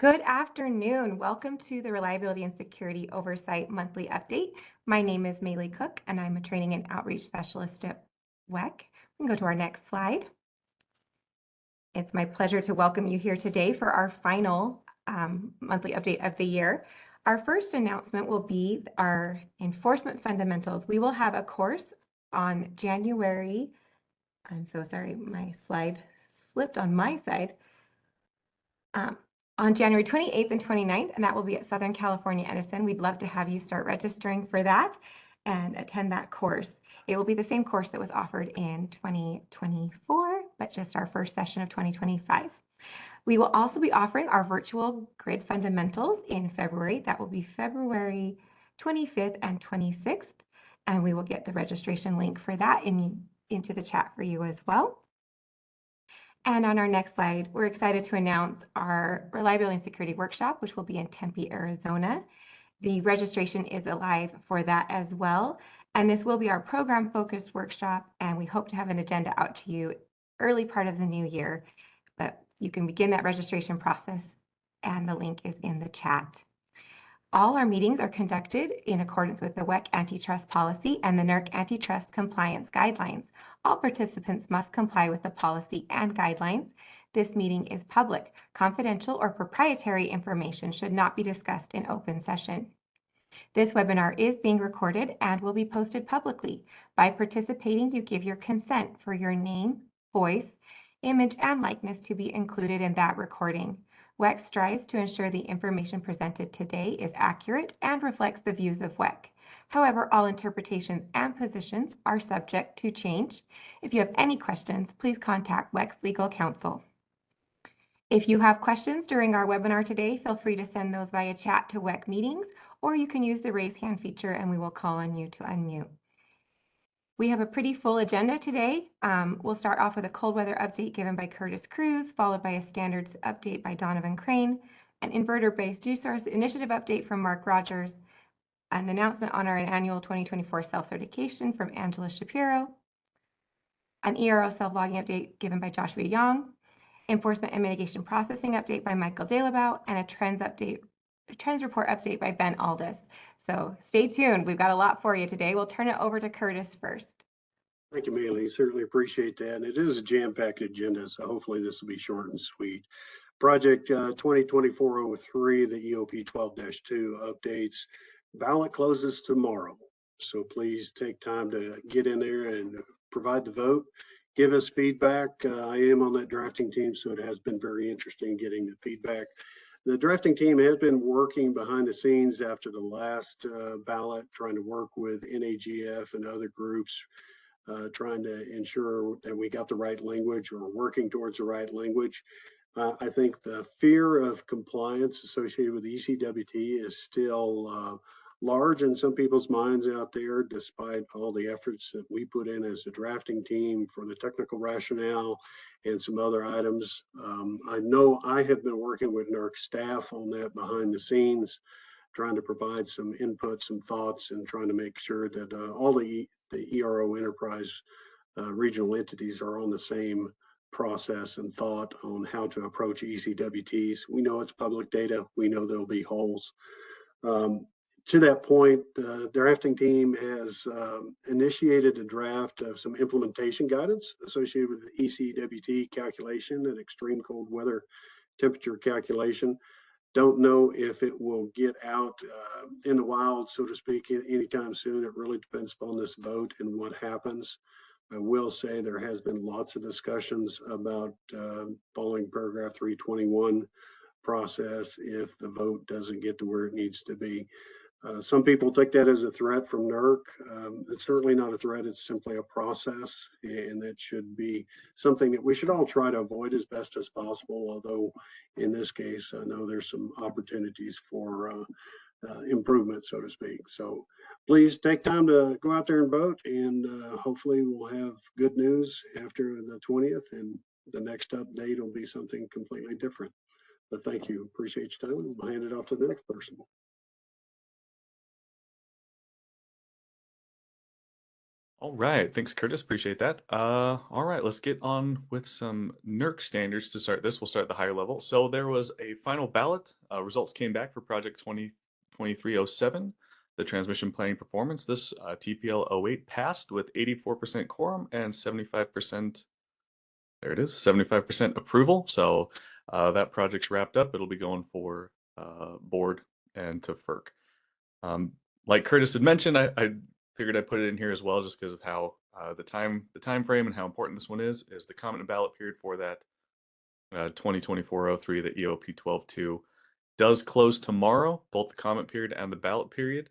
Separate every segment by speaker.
Speaker 1: Good afternoon. Welcome to the Reliability and Security Oversight Monthly Update. My name is Maylee Cook, and I'm a Training and Outreach Specialist at WECC. We can go to our next slide. It's my pleasure to welcome you here today for our final monthly update of the year. Our first announcement will be our enforcement fundamentals. We will have a course on January, I'm so sorry, my slide slipped on my side. On January 28th and 29th, and that will be at Southern California Edison. We'd love to have you start registering for that and attend that course. It will be the same course that was offered in 2024, but just our first session of 2025. We will also be offering our virtual grid fundamentals in February. That will be February 25th and 26th, and we will get the registration link for that into the chat for you as well. And on our next slide, we're excited to announce our Reliability and Security Workshop, which will be in Tempe, Arizona. The registration is alive for that as well. And this will be our program-focused workshop, and we hope to have an agenda out to you early part of the new year. But you can begin that registration process, and the link is in the chat. All our meetings are conducted in accordance with the WECC antitrust policy and the NERC antitrust compliance guidelines. All participants must comply with the policy and guidelines. This meeting is public. Confidential or proprietary information should not be discussed in open session. This webinar is being recorded and will be posted publicly. By participating, you give your consent for your name, voice, image, and likeness to be included in that recording. WECC strives to ensure the information presented today is accurate and reflects the views of WECC. However, all interpretations and positions are subject to change. If you have any questions, please contact WECC's legal counsel. If you have questions during our webinar today, feel free to send those via chat to WECC meetings, or you can use the raise hand feature and we will call on you to unmute. We have a pretty full agenda today. We'll start off with a cold weather update given by Curtis Cruz, followed by a standards update by Donovan Crane, an inverter-based resource initiative update from Mark Rogers, an announcement on our annual 2024 self-certification from Angela Shapiro, an ERO self-logging update given by Joshua Young, enforcement and mitigation processing update by Michael Dalebout, and a trends report update by Ben Aldous. So stay tuned. We've got a lot for you today. We'll turn it over to Curtis first.
Speaker 2: Thank you, Maylee. Certainly appreciate that. And it is a jam-packed agenda, so hopefully this will be short and sweet. Project 2024-03, the EOP 12-2 updates. Ballot closes tomorrow, so please take time to get in there and provide the vote. Give us feedback. I am on that drafting team, so it has been very interesting getting the feedback. The drafting team has been working behind the scenes after the last ballot, trying to work with NAGF and other groups, trying to ensure that we got the right language or working towards the right language. I think the fear of compliance associated with ECWT is still large in some people's minds out there, despite all the efforts that we put in as a drafting team for the technical rationale and some other items. I know I have been working with NERC staff on that behind the scenes, trying to provide some input, some thoughts, and trying to make sure that all the ERO enterprise regional entities are on the same process and thought on how to approach ECWTs. We know it's public data. We know there'll be holes. To that point, the drafting team has initiated a draft of some implementation guidance associated with the ECWT calculation and extreme cold weather temperature calculation. Don't know if it will get out in the wild, so to speak, anytime soon. It really depends upon this vote and what happens. I will say there has been lots of discussions about following paragraph 321 process if the vote doesn't get to where it needs to be. Some people take that as a threat from NERC. It's certainly not a threat. It's simply a process, and that should be something that we should all try to avoid as best as possible. Although in this case, I know there's some opportunities for improvement, so to speak. So please take time to go out there and vote, and hopefully we'll have good news after the 20th, and the next update will be something completely different. But thank you. Appreciate your time. I'll hand it off to the next person.
Speaker 3: All right, thanks, Curtis. Appreciate that. All right, let's get on with some NERC standards to start this. We'll start at the higher level. So there was a final ballot. Results came back for Project 2023-07, the transmission planning performance. This TPL 08 passed with 84% quorum and 75%. There it is, 75% approval. So that project's wrapped up. It'll be going for board and to FERC. Like Curtis had mentioned, I figured I'd put it in here as well, just because of how the time frame and how important this one is the comment and ballot period for that 2024-03, the EOP 12-2 does close tomorrow. Both the comment period and the ballot period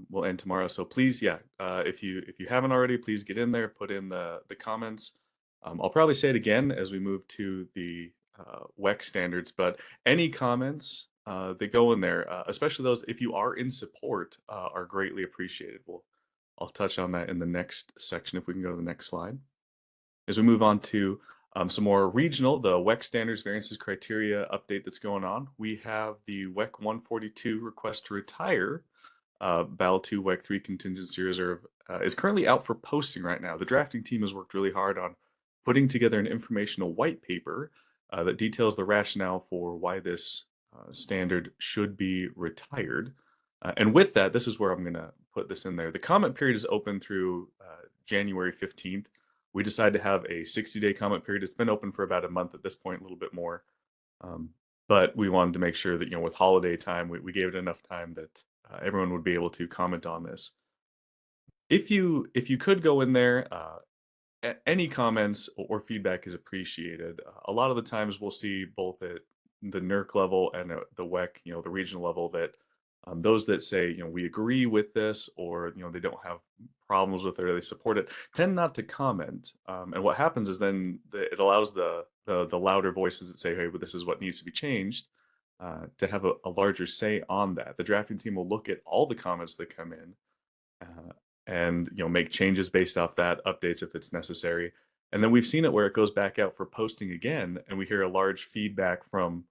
Speaker 3: will end tomorrow. So please, if you haven't already, please get in there, put in the comments. I'll probably say it again as we move to the WECC standards, but any comments that go in there, especially those if you are in support, are greatly appreciated. I'll touch on that in the next section if we can go to the next slide. As we move on to some more regional, the WECC standards variances criteria update that's going on, we have the WECC 142 request to retire BAL 2 WECC 3 contingency reserve is currently out for posting right now. The drafting team has worked really hard on putting together an informational white paper that details the rationale for why this standard should be retired. And with that, this is where I'm going to put this in there. The comment period is open through January 15th. We decided to have a 60-day comment period. It's been open for about a month at this point, a little bit more. But we wanted to make sure that, with holiday time, we gave it enough time that everyone would be able to comment on this. If you could go in there, any comments or feedback is appreciated. A lot of the times we'll see both at the NERC level and at the WECC, the regional level, that those that say, we agree with this, or, they don't have problems with it or they support it, tend not to comment. And what happens is then it allows the louder voices that say, hey, well, this is what needs to be changed, to have a larger say on that. The drafting team will look at all the comments that come in, and make changes based off that, updates if it's necessary. And then we've seen it where it goes back out for posting again, and we hear a large feedback from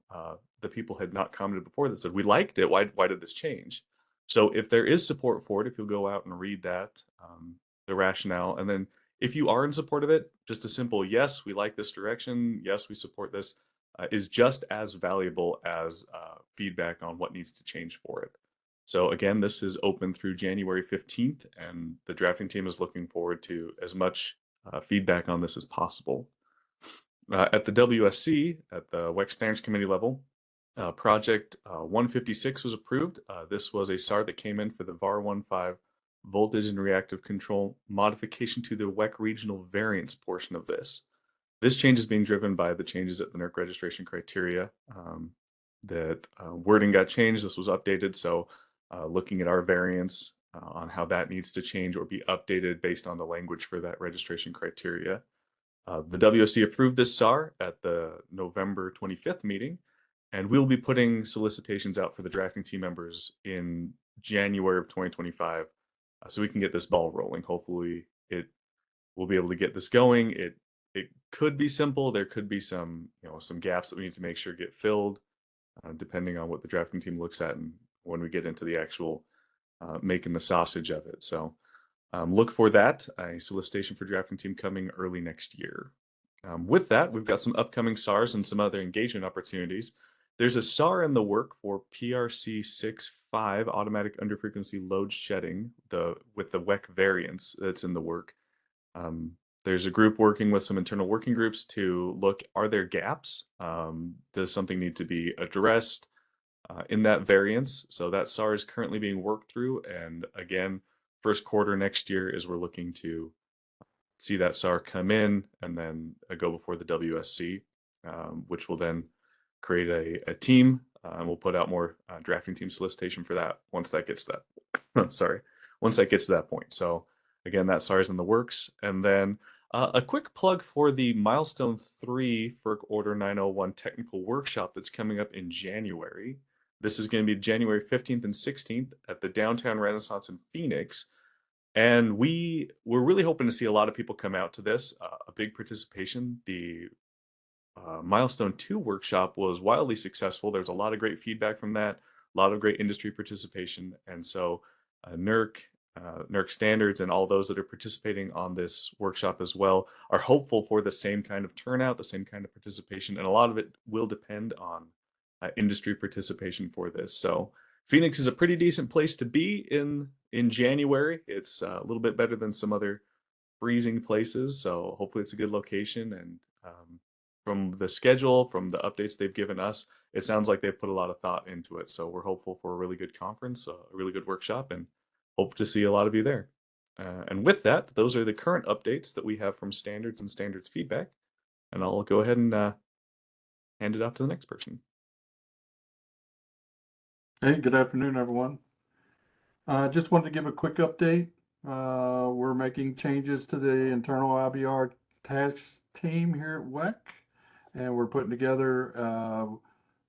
Speaker 3: the people had not commented before that said, we liked it, why did this change? So if there is support for it, if you'll go out and read that, the rationale, and then if you are in support of it, just a simple yes, we like this direction, yes, we support this, is just as valuable as feedback on what needs to change for it. So again, this is open through January 15th, and the drafting team is looking forward to as much feedback on this as possible. At the WSC, at the WECC Standards Committee level, Project 156 was approved. This was a SAR that came in for the VAR 15 voltage and reactive control modification to the WECC regional variance portion of this. This change is being driven by the changes at the NERC registration criteria. That wording got changed. This was updated. So looking at our variance on how that needs to change or be updated based on the language for that registration criteria. The WSC approved this SAR at the November 25th meeting, and we'll be putting solicitations out for the drafting team members in January of 2025, so we can get this ball rolling. Hopefully we'll be able to get this going. It could be simple. There could be some gaps that we need to make sure get filled, depending on what the drafting team looks at and when we get into the actual making the sausage of it. So look for that, a solicitation for drafting team coming early next year. With that, we've got some upcoming SARs and some other engagement opportunities. There's a SAR in the work for PRC 6.5 automatic underfrequency load shedding with the WECC variance that's in the work. There's a group working with some internal working groups to look, are there gaps? Does something need to be addressed in that variance? So that SAR is currently being worked through. And again, first quarter next year is we're looking to see that SAR come in and then go before the WSC, which will then create a team. And we'll put out more drafting team solicitation for that once that gets that. Once that gets to that point. So again, that SAR is in the works. And then a quick plug for the Milestone 3 FERC Order 901 technical workshop that's coming up in January. This is going to be January 15th and 16th at the Downtown Renaissance in Phoenix. And we're really hoping to see a lot of people come out to this, a big participation. The Milestone 2 workshop was wildly successful. There's a lot of great feedback from that, a lot of great industry participation. And so NERC, NERC standards and all those that are participating on this workshop as well are hopeful for the same kind of turnout, the same kind of participation, and a lot of it will depend on industry participation for this. So Phoenix is a pretty decent place to be in January. It's a little bit better than some other freezing places, so hopefully it's a good location. And from the schedule, from the updates they've given us, it sounds like they've put a lot of thought into it. So we're hopeful for a really good conference, a really good workshop, and hope to see a lot of you there. And with that, those are the current updates that we have from standards and standards feedback. And I'll go ahead and hand it off to the next person.
Speaker 4: Hey, good afternoon, everyone. Just wanted to give a quick update. We're making changes to the internal IBR task team here at WECC, and we're putting together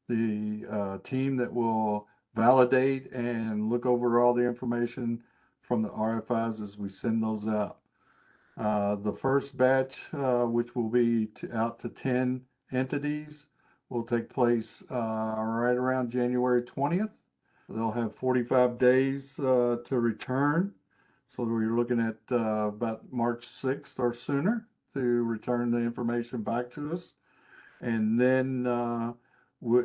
Speaker 4: the team that will validate and look over all the information from the RFIs as we send those out. The first batch, which will be out to 10 entities, will take place right around January 20th. They'll have 45 days to return. So we're looking at about March 6th or sooner to return the information back to us. And then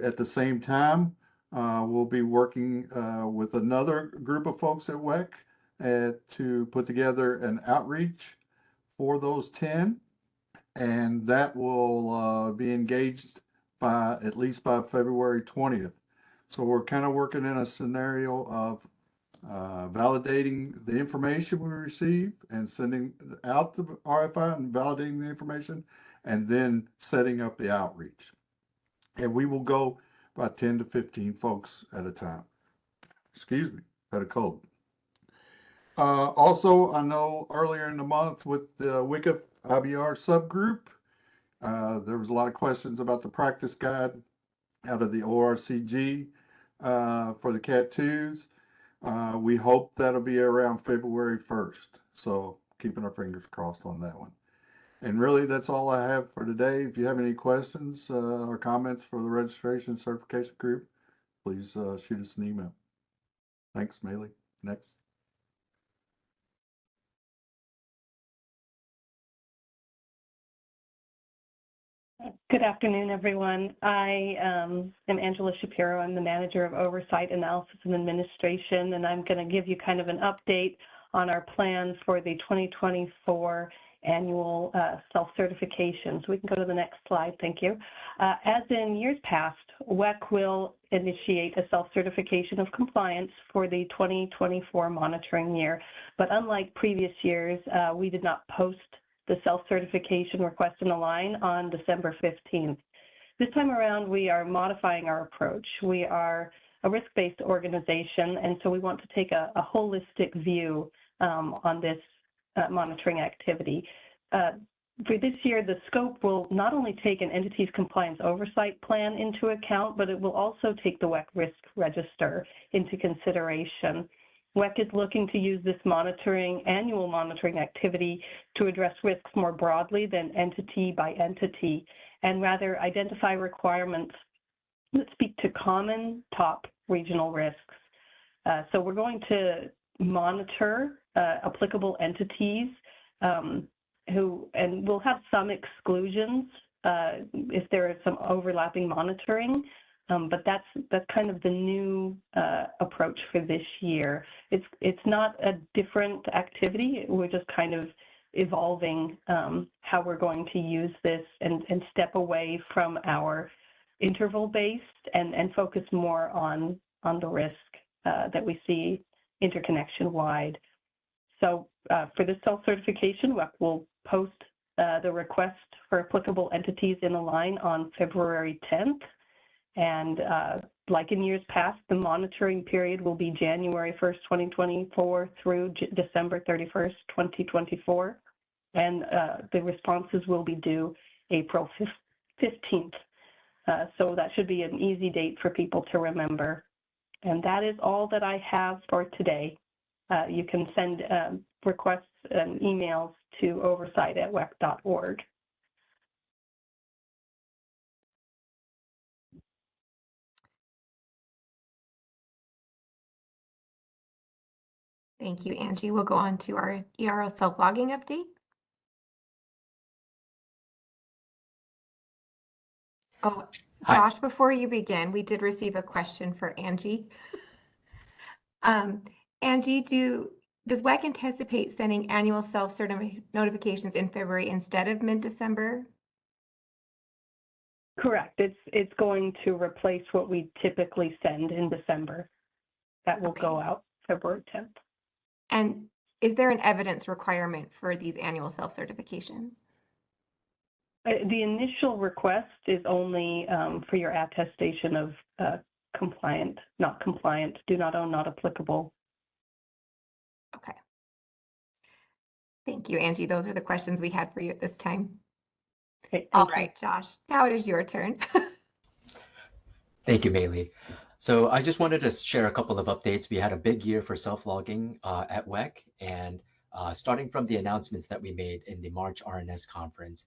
Speaker 4: at the same time, we'll be working with another group of folks at WECC to put together an outreach for those 10. And that will be engaged at least by February 20th. So we're kind of working in a scenario of validating the information we receive and sending out the RFI and validating the information, and then setting up the outreach. And we will go about 10 to 15 folks at a time. Excuse me, had a cold. Also, I know earlier in the month with the WECC IBR subgroup, there was a lot of questions about the practice guide out of the ORCG for the Cat 2s. We hope that'll be around February 1st. So keeping our fingers crossed on that one. And really, that's all I have for today. If you have any questions or comments for the registration certification group, please shoot us an email. Thanks, Maylee. Next.
Speaker 5: Good afternoon, everyone. I am Angela Shapiro. I'm the manager of Oversight, Analysis, and Administration, and I'm going to give you kind of an update on our plans for the 2024 annual self-certification. So we can go to the next slide. Thank you. As in years past, WECC will initiate a self-certification of compliance for the 2024 monitoring year. But unlike previous years, we did not post the self-certification request in the line on December 15th. This time around, we are modifying our approach. We are a risk-based organization, and so we want to take a holistic view on this monitoring activity. For this year, the scope will not only take an entity's compliance oversight plan into account, but it will also take the WECC risk register into consideration. WECC is looking to use this annual monitoring activity to address risks more broadly than entity by entity, and rather identify requirements that speak to common top regional risks. So we're going to monitor applicable entities and we'll have some exclusions if there is some overlapping monitoring. But that's kind of the new approach for this year. It's not a different activity. We're just kind of evolving how we're going to use this and step away from our interval-based and focus more on the risk that we see interconnection-wide. So for this self-certification, WECC will post the request for applicable entities in a line on February 10th. And like in years past, the monitoring period will be January 1st, 2024 through December 31st, 2024. And the responses will be due April 15th. So that should be an easy date for people to remember. And that is all that I have for today. You can send requests and emails to oversight@wec.org.
Speaker 1: Thank you, Angie. We'll go on to our ERO self-logging update. Oh,
Speaker 6: Hi.
Speaker 1: Josh, before you begin, we did receive a question for Angie. Angie, does WECC anticipate sending annual self-certification notifications in February instead of mid-December?
Speaker 5: Correct. It's going to replace what we typically send in December. That will go out February 10th.
Speaker 1: And is there an evidence requirement for these annual self-certifications?
Speaker 5: The initial request is only for your attestation of compliant, not compliant, do not own, not applicable.
Speaker 1: Okay. Thank you, Angie. Those are the questions we had for you at this time.
Speaker 5: Okay,
Speaker 1: All right, Josh, now it is your turn.
Speaker 6: Thank you, Maylee. So I just wanted to share a couple of updates. We had a big year for self-logging at WECC, and starting from the announcements that we made in the March RNS conference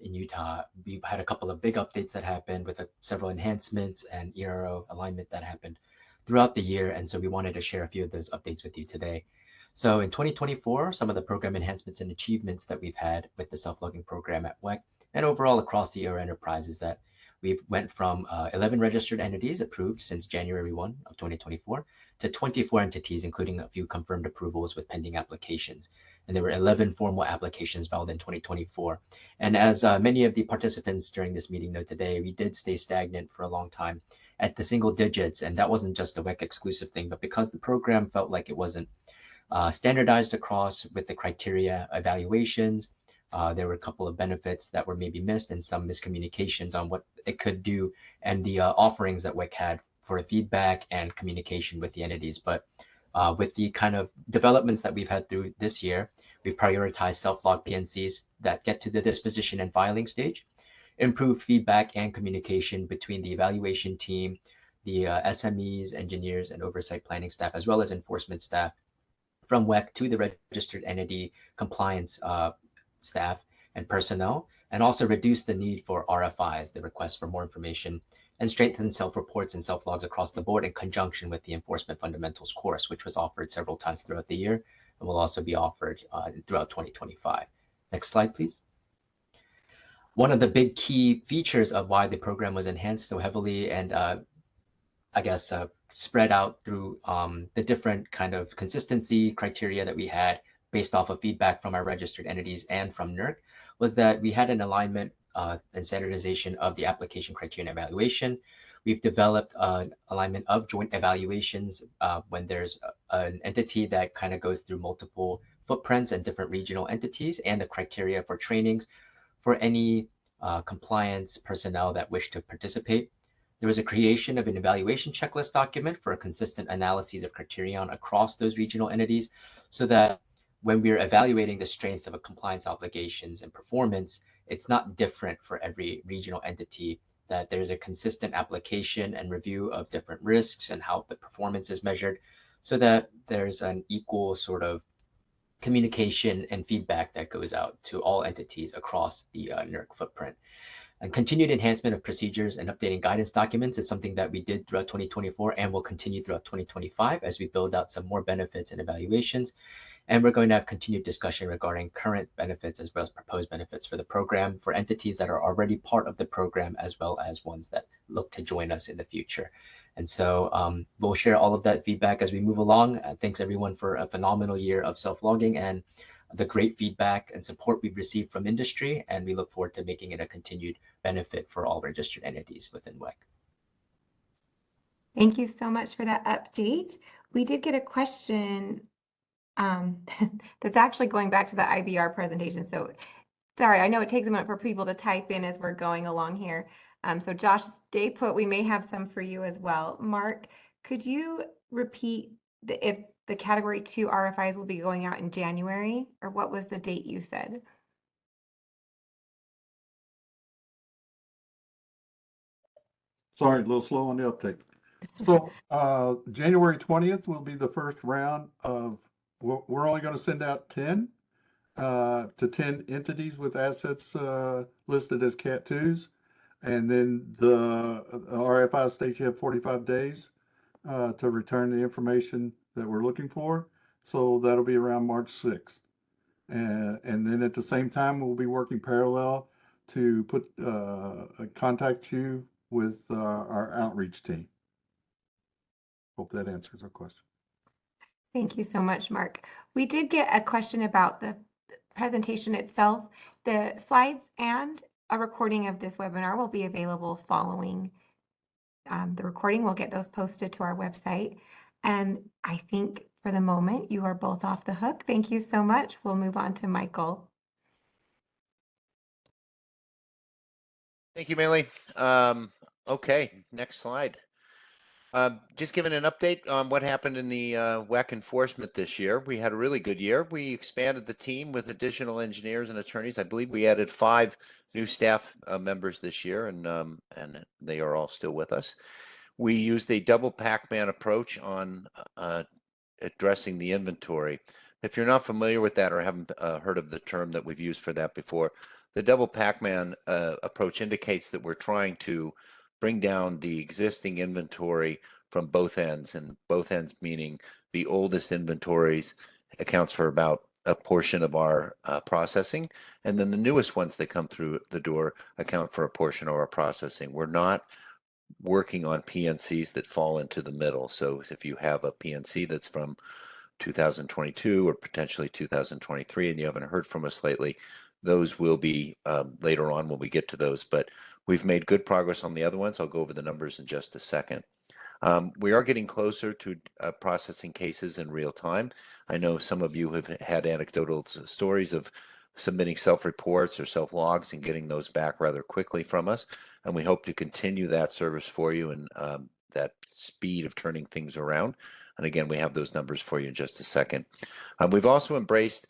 Speaker 6: in Utah, we had a couple of big updates that happened with several enhancements and ERO alignment that happened throughout the year. And so we wanted to share a few of those updates with you today. So in 2024, some of the program enhancements and achievements that we've had with the self-logging program at WECC and overall across the ERO enterprise is that we've went from 11 registered entities approved since January 1 of 2024 to 24 entities, including a few confirmed approvals with pending applications. And there were 11 formal applications filed in 2024. And as many of the participants during this meeting know today, we did stay stagnant for a long time at the single digits. And that wasn't just a WECC exclusive thing, but because the program felt like it wasn't standardized across with the criteria evaluations. There were a couple of benefits that were maybe missed and some miscommunications on what it could do and the offerings that WECC had for feedback and communication with the entities. But with the kind of developments that we've had through this year, we've prioritized self-log PNCs that get to the disposition and filing stage, improved feedback and communication between the evaluation team, the SMEs, engineers, and oversight planning staff, as well as enforcement staff, from WECC to the registered entity compliance staff and personnel, and also reduce the need for RFIs, the request for more information, and strengthen self-reports and self-logs across the board in conjunction with the Enforcement Fundamentals course, which was offered several times throughout the year and will also be offered throughout 2025. Next slide, please. One of the big key features of why the program was enhanced so heavily and spread out through the different kind of consistency criteria that we had based off of feedback from our registered entities and from NERC was that we had an alignment and standardization of the application criteria and evaluation. We've developed an alignment of joint evaluations when there's an entity that kind of goes through multiple footprints and different regional entities, and the criteria for trainings for any compliance personnel that wish to participate. There was a creation of an evaluation checklist document for a consistent analysis of criterion across those regional entities so that when we're evaluating the strength of a compliance obligations and performance, it's not different for every regional entity, that there's a consistent application and review of different risks and how the performance is measured so that there's an equal sort of communication and feedback that goes out to all entities across the NERC footprint. And continued enhancement of procedures and updating guidance documents is something that we did throughout 2024 and will continue throughout 2025 as we build out some more benefits and evaluations. And we're going to have continued discussion regarding current benefits as well as proposed benefits for the program for entities that are already part of the program, as well as ones that look to join us in the future. And so we'll share all of that feedback as we move along. Thanks everyone for a phenomenal year of self-logging and the great feedback and support we've received from industry, and we look forward to making it a continued benefit for all registered entities within WECC.
Speaker 1: Thank you so much for that update. We did get a question that's actually going back to the IBR presentation. So sorry, I know it takes a minute for people to type in as we're going along here. So Josh, stay put. We may have some for you as well. Mark, could you repeat if the category 2 RFIs will be going out in January, or what was the date you said?
Speaker 4: Sorry, a little slow on the uptake. So January 20th will be the first round of, we're only going to send out 10 to 10 entities with assets listed as Cat 2s. And then the RFI states you have 45 days to return the information that we're looking for. So that'll be around March 6th. And then at the same time, we'll be working parallel to contact you with our outreach team. Hope that answers our question.
Speaker 1: Thank you so much, Mark. We did get a question about the presentation itself. The slides and a recording of this webinar will be available following the recording. We'll get those posted to our website. And I think for the moment, you are both off the hook. Thank you so much. We'll move on to Michael.
Speaker 7: Thank you, Millie. Okay, next slide. Just giving an update on what happened in the WECC enforcement this year. We had a really good year. We expanded the team with additional engineers and attorneys. I believe we added 5 new staff members this year, and they are all still with us. We used a double Pac-Man approach on addressing the inventory. If you're not familiar with that or haven't heard of the term that we've used for that before, the double Pac-Man approach indicates that we're trying to bring down the existing inventory from both ends, and both ends meaning the oldest inventories accounts for about a portion of our processing, and then the newest ones that come through the door account for a portion of our processing. We're not working on PNCs that fall into the middle. So if you have a PNC that's from 2022 or potentially 2023 and you haven't heard from us lately, those will be later on when we get to those, but we've made good progress on the other ones. I'll go over the numbers in just a second. We are getting closer to processing cases in real time. I know some of you have had anecdotal stories of submitting self-reports or self-logs and getting those back rather quickly from us, and we hope to continue that service for you and that speed of turning things around. And again, we have those numbers for you in just a second. We've also embraced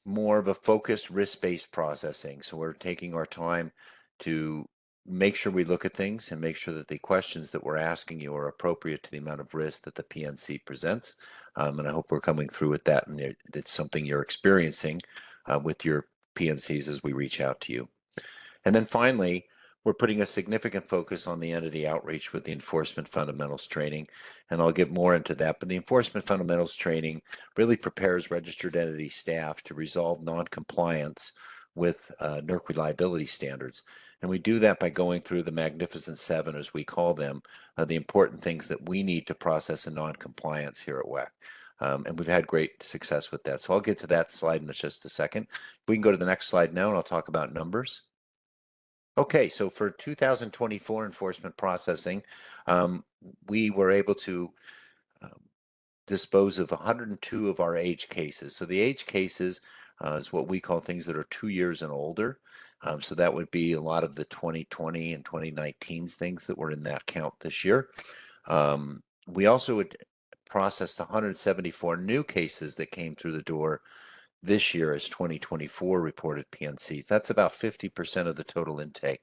Speaker 7: more of a focused risk-based processing. So we're taking our time to make sure we look at things and make sure that the questions that we're asking you are appropriate to the amount of risk that the PNC presents. And I hope we're coming through with that, and it's something you're experiencing with your PNCs as we reach out to you. And then finally, we're putting a significant focus on the entity outreach with the enforcement fundamentals training, and I'll get more into that. But the enforcement fundamentals training really prepares registered entity staff to resolve non-compliance with NERC reliability standards. And we do that by going through the Magnificent Seven, as we call them, the important things that we need to process in non-compliance here at WECC. And we've had great success with that. So I'll get to that slide in just a second. We can go to the next slide now, and I'll talk about numbers. Okay, so for 2024 enforcement processing, we were able to dispose of 102 of our age cases. So the age cases is what we call things that are 2 years and older. So that would be a lot of the 2020 and 2019's things that were in that count this year. We also would processed 174 new cases that came through the door this year as 2024 reported PNCs. That's about 50% of the total intake.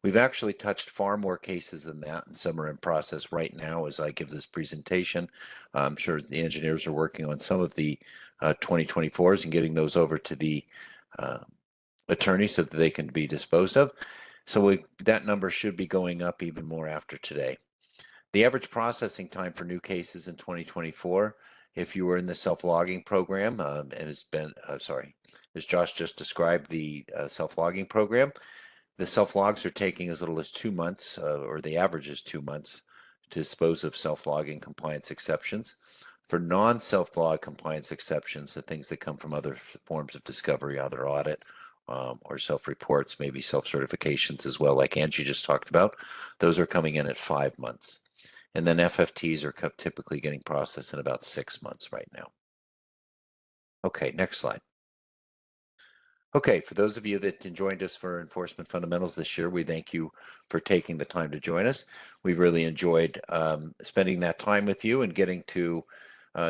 Speaker 7: We've actually touched far more cases than that, and some are in process right now as I give this presentation. I'm sure the engineers are working on some of the 2024s and getting those over to the attorneys so that they can be disposed of. So that number should be going up even more after today. The average processing time for new cases in 2024, if you were in the self-logging program, and it's been, as Josh just described, the self-logging program, the self-logs are taking as little as 2 months, or the average is 2 months, to dispose of self-logging compliance exceptions. For non-self-log compliance exceptions, the things that come from other forms of discovery, other audit, or self-reports, maybe self-certifications as well, like Angie just talked about, those are coming in at 5 months. And then FFTs are typically getting processed in about 6 months right now. Okay, next slide. Okay, for those of you that joined us for Enforcement Fundamentals this year, we thank you for taking the time to join us. We've really enjoyed spending that time with you and getting to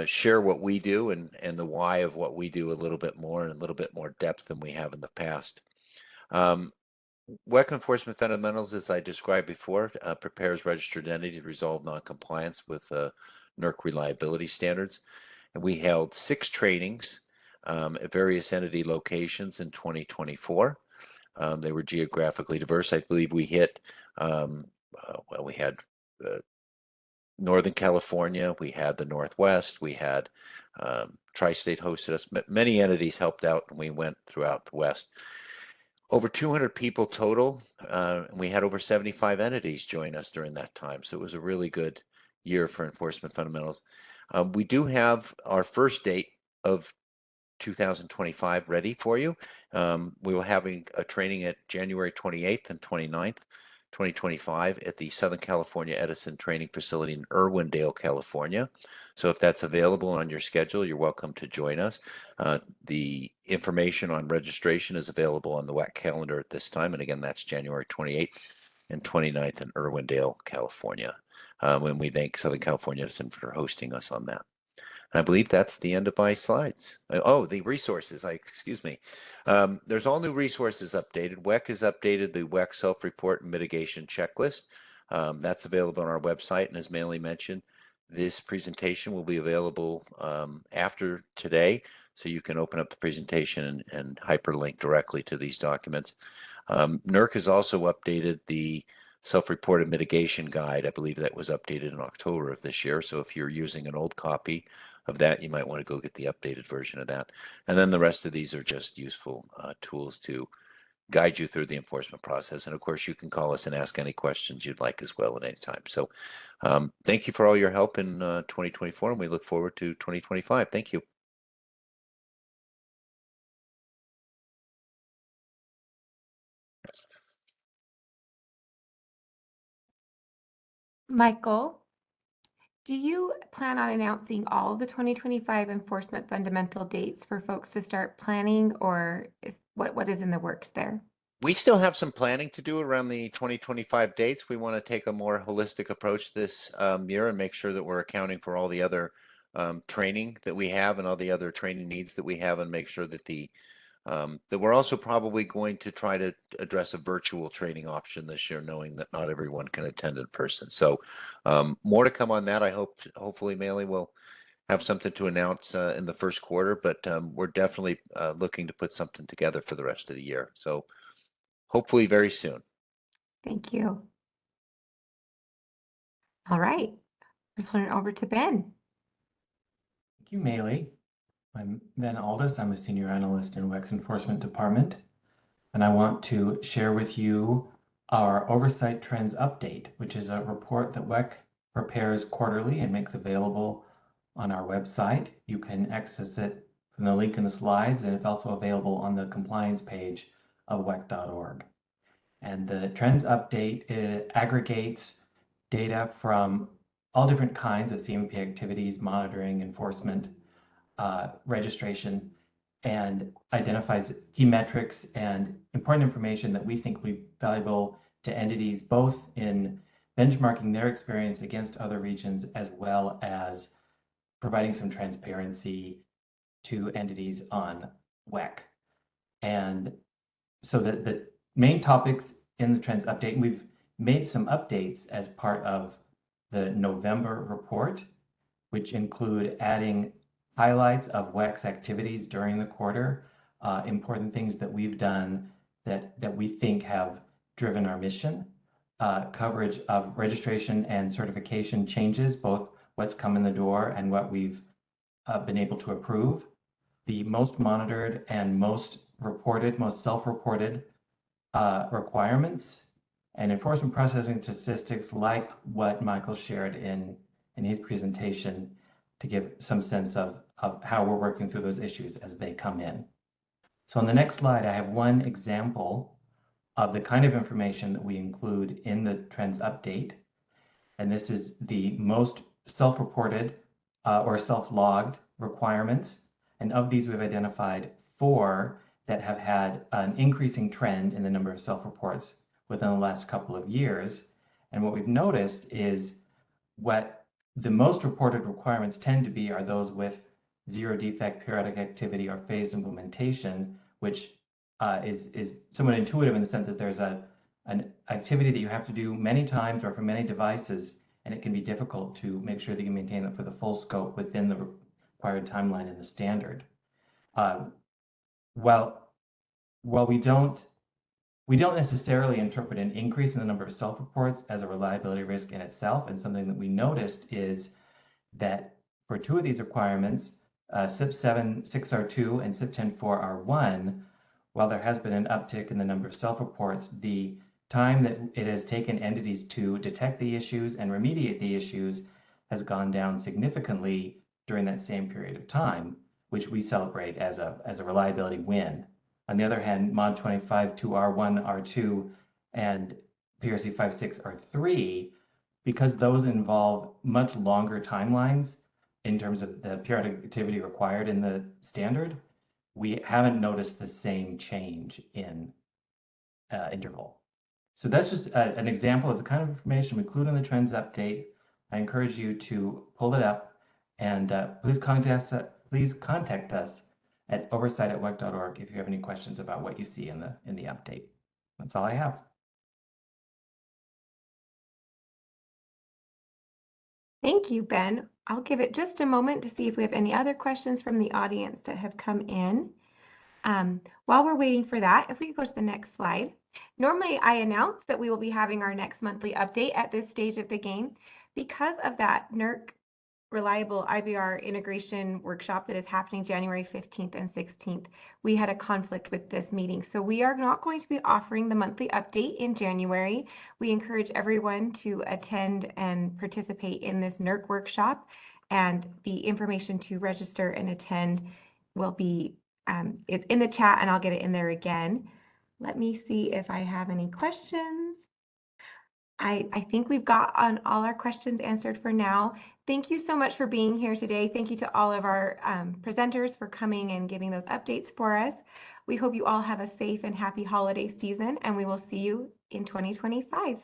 Speaker 7: share what we do and the why of what we do a little bit more and a little bit more depth than we have in the past. WECC Enforcement Fundamentals, as I described before, prepares registered entities to resolve non-compliance with NERC reliability standards. And we held 6 trainings at various entity locations in 2024. They were geographically diverse. I believe we hit, well, we had Northern California, we had the Northwest, we had Tri-State hosted us. Many entities helped out, and we went throughout the West. Over 200 people total, and we had over 75 entities join us during that time. So it was a really good year for enforcement fundamentals. We do have our first date of 2025 ready for you. We will having a training at January 28th and 29th, 2025 at the Southern California Edison Training Facility in Irwindale, California. So if that's available on your schedule, you're welcome to join us. The information on registration is available on the WECC calendar at this time. And again, that's January 28th and 29th in Irwindale, California. And we thank Southern California Edison for hosting us on that. I believe that's the end of my slides. Oh, the resources, excuse me. There's all new resources updated. WECC has updated the WECC self-report and mitigation checklist. That's available on our website. And as Manley mentioned, this presentation will be available after today. So you can open up the presentation and hyperlink directly to these documents. NERC has also updated the self-reported mitigation guide. I believe that was updated in October of this year. So if you're using an old copy of that, you might want to go get the updated version of that. And then the rest of these are just useful tools to guide you through the enforcement process. And of course, you can call us and ask any questions you'd like as well at any time. So thank you for all your help in 2024, and we look forward to 2025. Thank you.
Speaker 1: Michael, do you plan on announcing all of the 2025 enforcement fundamental dates for folks to start planning, or what is in the works there?
Speaker 7: We still have some planning to do around the 2025 dates. We want to take a more holistic approach this year and make sure that we're accounting for all the other training that we have and all the other training needs that we have, and make sure that that we're also probably going to try to address a virtual training option this year, knowing that not everyone can attend in person. So more to come on that. Hopefully Manley will have something to announce in the first quarter, but we're definitely looking to put something together for the rest of the year. So hopefully very soon.
Speaker 1: Thank you. All right, let's turn it over to Ben.
Speaker 8: Thank you, Maylee. I'm Ben Aldous. I'm a senior analyst in WECC's enforcement department, and I want to share with you our Oversight Trends Update, which is a report that WECC prepares quarterly and makes available on our website. You can access it from the link in the slides, and it's also available on the compliance page of WECC.org. And the Trends Update aggregates data from all different kinds of CMP activities, monitoring, enforcement, registration, and identifies key metrics and important information that we think will be valuable to entities, both in benchmarking their experience against other regions, as well as providing some transparency to entities on WECC. And so the main topics in the Trends Update, and we've made some updates as part of the November report, which include adding highlights of WECC's activities during the quarter, important things that we've done that we think have driven our mission, coverage of registration and certification changes, both what's come in the door and what we've been able to approve, the most monitored and most reported, most self-reported requirements, and enforcement processing statistics like what Michael shared in his presentation to give some sense of how we're working through those issues as they come in. So on the next slide, I have one example of the kind of information that we include in the Trends Update. And this is the most self-reported or self-logged requirements. And of these, we've identified 4 that have had an increasing trend in the number of self-reports within the last couple of years. And what we've noticed is what the most reported requirements tend to be are those with zero defect periodic activity or phased implementation, which is somewhat intuitive in the sense that there's an activity that you have to do many times or for many devices, and it can be difficult to make sure that you maintain it for the full scope within the required timeline in the standard. While we don't We don't necessarily interpret an increase in the number of self-reports as a reliability risk in itself, and something that we noticed is that for two of these requirements, SIP 7-6R2 and SIP 10-4R1, while there has been an uptick in the number of self-reports, the time that it has taken entities to detect the issues and remediate the issues has gone down significantly during that same period of time, which we celebrate as a reliability win. On the other hand, Mod 25 2R1, R2, and PRC 56 R3, because those involve much longer timelines in terms of the periodic activity required in the standard, we haven't noticed the same change in interval. So that's just an example of the kind of information we include in the trends update. I encourage you to pull it up and please contact us at oversight@wec.org if you have any questions about what you see in the update. That's all I have.
Speaker 1: Thank you, Ben. I'll give it just a moment to see if we have any other questions from the audience that have come in. While we're waiting for that, if we could go to the next slide. Normally, I announce that we will be having our next monthly update at this stage of the game. Because of that NERC Reliable IBR integration workshop that is happening January 15th and 16th, we had a conflict with this meeting. So we are not going to be offering the monthly update in January. We encourage everyone to attend and participate in this NERC workshop, and the information to register and attend will be it's in the chat, and I'll get it in there again. Let me see if I have any questions. I think we've got on all our questions answered for now. Thank you so much for being here today. Thank you to all of our presenters for coming and giving those updates for us. We hope you all have a safe and happy holiday season, and we will see you in 2025.